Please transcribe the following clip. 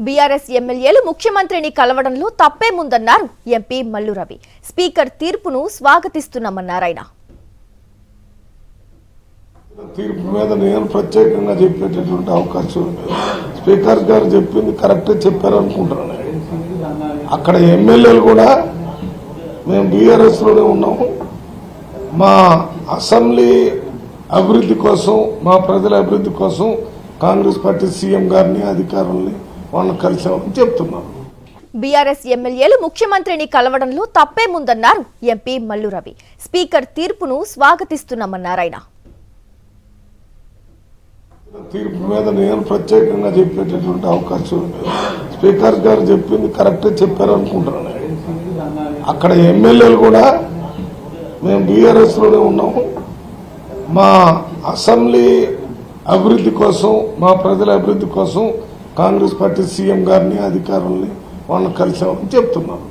BRS ఎమ్మెల్యేలు ముఖ్యమంత్రిని కలవడంలో తప్పేముందన్నారు MP Mallu Ravi. Speaker తీర్పును స్వాగతిస్తున్నామన్నారు ఆయన. తీర్పు మీద నేను ప్రత్యేకంగా చెప్పేటటువంటి అవకాశం స్పీకర్ గారు చెప్పింది కరెక్టే చెప్పారనుకుంటున్నాను. అక్కడ ఎమ్మెల్యేలు కూడా మేము బీఆర్ఎస్ లోనే ఉన్నాము, మా అసెంబ్లీ అభివృద్ధి కోసం, మా ప్రజల అభివృద్ధి కోసం కాంగ్రెస్ పార్టీ సీఎం గారిని అధికారుల్ని వాళ్ళని కలిసామని చెప్తున్నారు. బీఆర్ఎస్ ఎమ్మెల్యేలు ముఖ్యమంత్రిని కలవడంలో తప్పేముందన్నారు ఎంపీ మల్లు రవి. స్పీకర్ తీర్పును స్వాగతిస్తున్నామన్నారు ఆయన. తీర్పు మీద నేను ప్రత్యేకంగా చెప్పేటటువంటి అవకాశం స్పీకర్ గారు చెప్పింది కరెక్టే చెప్పారనుకుంటున్నాను. అక్కడ ఎమ్మెల్యేలు కూడా మేము బీఆర్ఎస్ లోనే ఉన్నాము, మా అసెంబ్లీ అభివృద్ధి కోసం, మా ప్రజల అభివృద్ధి కోసం కాంగ్రెస్ పార్టీ సీఎం గారిని అధికారుల్ని వాళ్ళని కలిసామని చెప్తున్నారు.